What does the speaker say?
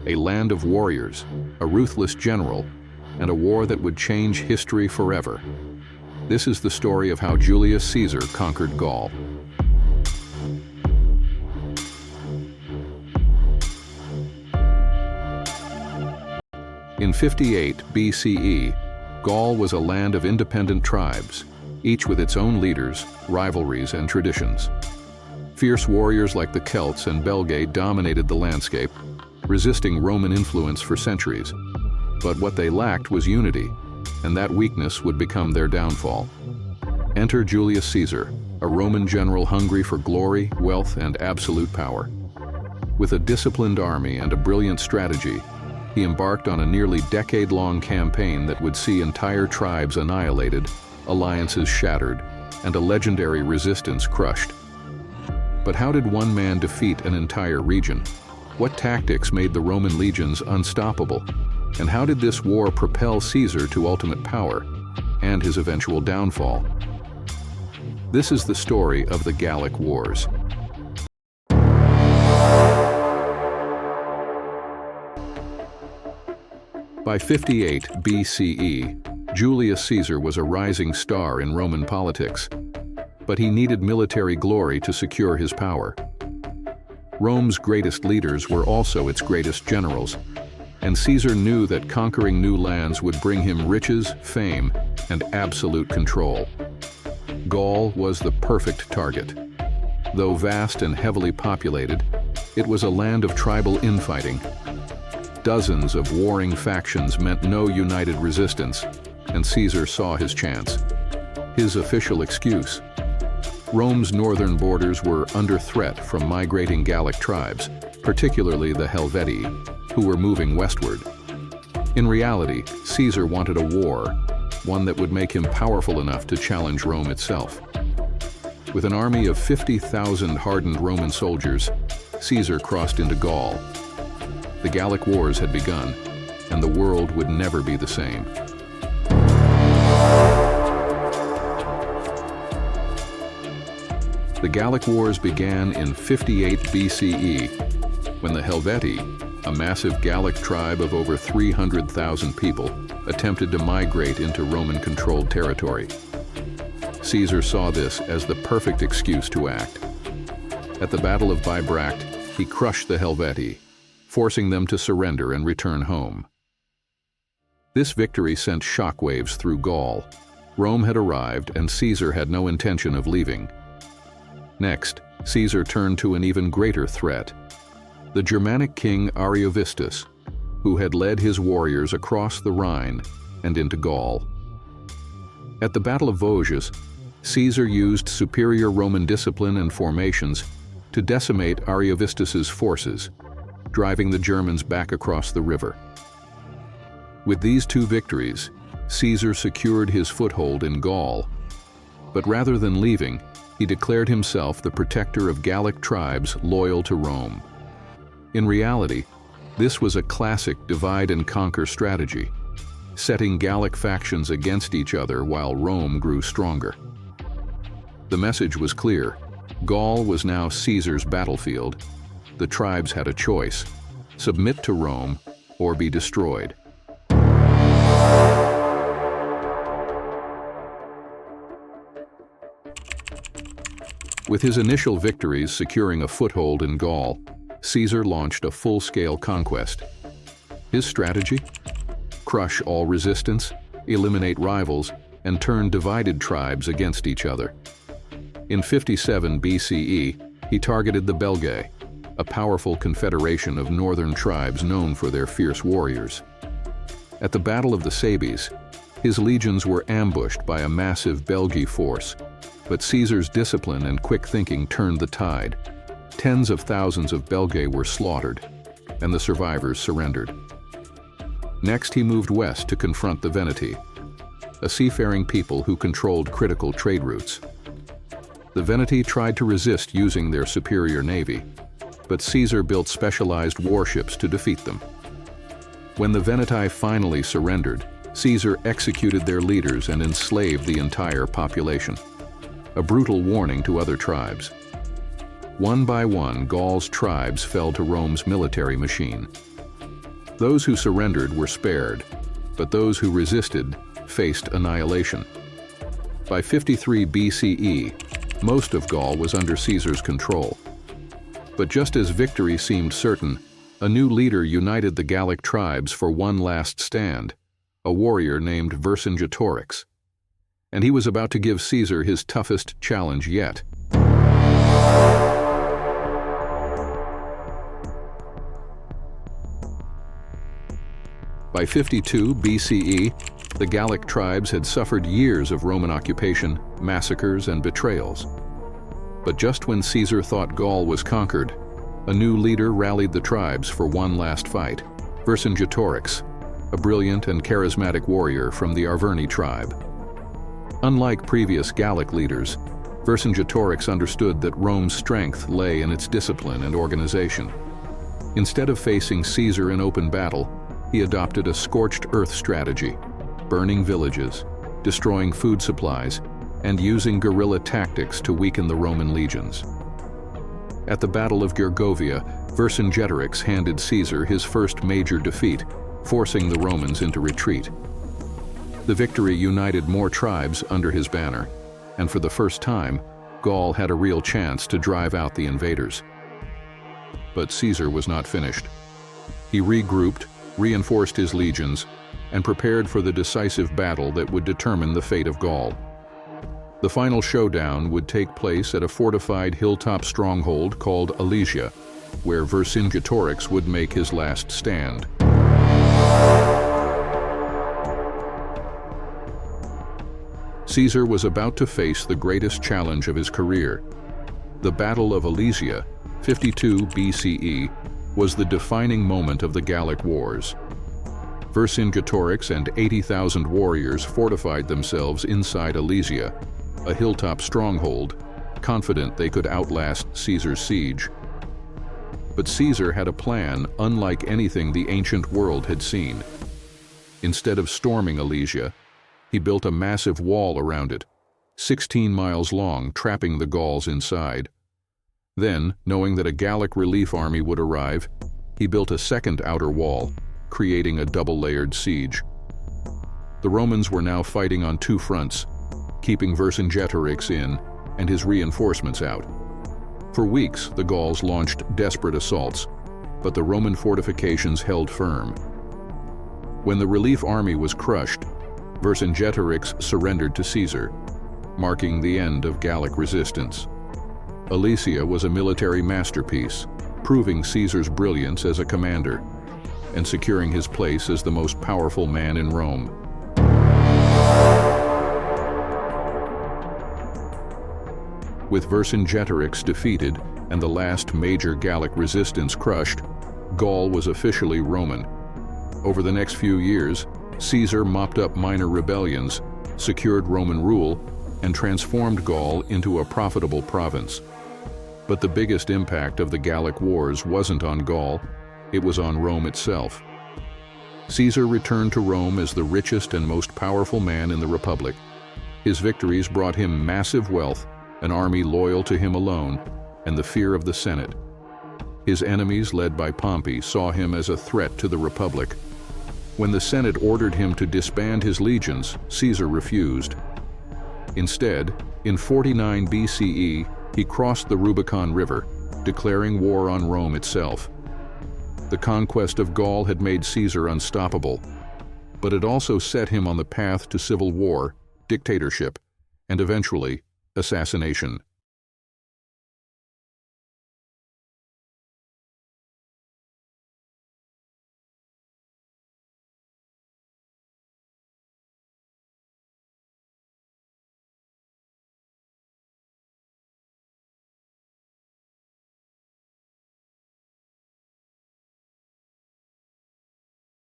a land of warriors, a ruthless general, and a war that would change history forever. This is the story of how Julius Caesar conquered Gaul. In 58 BCE, Gaul was a land of independent tribes, each with its own leaders, rivalries, and traditions. Fierce warriors like the Celts and Belgae dominated the landscape, resisting Roman influence for centuries. But what they lacked was unity, and that weakness would become their downfall. Enter Julius Caesar, a Roman general hungry for glory, wealth, and absolute power. With a disciplined army and a brilliant strategy, he embarked on a nearly decade-long campaign that would see entire tribes annihilated, alliances shattered, and a legendary resistance crushed. But how did one man defeat an entire region? What tactics made the Roman legions unstoppable? And how did this war propel Caesar to ultimate power and his eventual downfall? This is the story of the Gallic Wars. By 58 BCE, Julius Caesar was a rising star in Roman politics, but he needed military glory to secure his power. Rome's greatest leaders were also its greatest generals, and Caesar knew that conquering new lands would bring him riches, fame, and absolute control. Gaul was the perfect target. Though vast and heavily populated, it was a land of tribal infighting. Dozens of warring factions meant no united resistance, and Caesar saw his chance. His official excuse: Rome's northern borders were under threat from migrating Gallic tribes, particularly the Helvetii, who were moving westward. In reality, Caesar wanted a war, one that would make him powerful enough to challenge Rome itself. With an army of 50,000 hardened Roman soldiers, Caesar crossed into Gaul. The Gallic Wars had begun, and the world would never be the same. The Gallic Wars began in 58 BCE, when the Helvetii, a massive Gallic tribe of over 300,000 people, attempted to migrate into Roman-controlled territory. Caesar saw this as the perfect excuse to act. At the Battle of Bibracte, he crushed the Helvetii, forcing them to surrender and return home. This victory sent shockwaves through Gaul. Rome had arrived, and Caesar had no intention of leaving. Next, Caesar turned to an even greater threat: the Germanic king Ariovistus, who had led his warriors across the Rhine and into Gaul. At the Battle of Vosges, Caesar used superior Roman discipline and formations to decimate Ariovistus's forces, driving the Germans back across the river. With these two victories, Caesar secured his foothold in Gaul. But rather than leaving, he declared himself the protector of Gallic tribes loyal to Rome. In reality, this was a classic divide-and-conquer strategy, setting Gallic factions against each other while Rome grew stronger. The message was clear: Gaul was now Caesar's battlefield. The tribes had a choice: submit to Rome or be destroyed. With his initial victories securing a foothold in Gaul, Caesar launched a full-scale conquest. His strategy? Crush all resistance, eliminate rivals, and turn divided tribes against each other. In 57 BCE, he targeted the Belgae, a powerful confederation of northern tribes known for their fierce warriors. At the Battle of the Sabes, his legions were ambushed by a massive Belgae force, but Caesar's discipline and quick thinking turned the tide. Tens of thousands of Belgae were slaughtered, and the survivors surrendered. Next, he moved west to confront the Veneti, a seafaring people who controlled critical trade routes. The Veneti tried to resist using their superior navy, but Caesar built specialized warships to defeat them. When the Veneti finally surrendered, Caesar executed their leaders and enslaved the entire population, a brutal warning to other tribes. One by one, Gaul's tribes fell to Rome's military machine. Those who surrendered were spared, but those who resisted faced annihilation. By 53 BCE, most of Gaul was under Caesar's control. But just as victory seemed certain, a new leader united the Gallic tribes for one last stand, a warrior named Vercingetorix. And he was about to give Caesar his toughest challenge yet. By 52 BCE, the Gallic tribes had suffered years of Roman occupation, massacres, and betrayals. But just when Caesar thought Gaul was conquered, a new leader rallied the tribes for one last fight, Vercingetorix, a brilliant and charismatic warrior from the Arverni tribe. Unlike previous Gallic leaders, Vercingetorix understood that Rome's strength lay in its discipline and organization. Instead of facing Caesar in open battle, he adopted a scorched earth strategy, burning villages, destroying food supplies, and using guerrilla tactics to weaken the Roman legions. At the Battle of Gergovia, Vercingetorix handed Caesar his first major defeat, forcing the Romans into retreat. The victory united more tribes under his banner, and for the first time, Gaul had a real chance to drive out the invaders. But Caesar was not finished. He regrouped, reinforced his legions, and prepared for the decisive battle that would determine the fate of Gaul. The final showdown would take place at a fortified hilltop stronghold called Alesia, where Vercingetorix would make his last stand. Caesar was about to face the greatest challenge of his career. The Battle of Alesia, 52 BCE, was the defining moment of the Gallic Wars. Vercingetorix and 80,000 warriors fortified themselves inside Alesia, a hilltop stronghold, confident they could outlast Caesar's siege. But Caesar had a plan unlike anything the ancient world had seen. Instead of storming Alesia, he built a massive wall around it, 16 miles long, trapping the Gauls inside. Then, knowing that a Gallic relief army would arrive, he built a second outer wall, creating a double-layered siege. The Romans were now fighting on two fronts, keeping Vercingetorix in and his reinforcements out. For weeks, the Gauls launched desperate assaults, but the Roman fortifications held firm. When the relief army was crushed, Vercingetorix surrendered to Caesar, marking the end of Gallic resistance. Alesia was a military masterpiece, proving Caesar's brilliance as a commander and securing his place as the most powerful man in Rome. With Vercingetorix defeated and the last major Gallic resistance crushed, Gaul was officially Roman. Over the next few years, Caesar mopped up minor rebellions, secured Roman rule, and transformed Gaul into a profitable province. But the biggest impact of the Gallic Wars wasn't on Gaul, it was on Rome itself. Caesar returned to Rome as the richest and most powerful man in the Republic. His victories brought him massive wealth, an army loyal to him alone, and the fear of the Senate. His enemies, led by Pompey, saw him as a threat to the Republic. When the Senate ordered him to disband his legions, Caesar refused. Instead, in 49 BCE, he crossed the Rubicon River, declaring war on Rome itself. The conquest of Gaul had made Caesar unstoppable, but it also set him on the path to civil war, dictatorship, and eventually, assassination.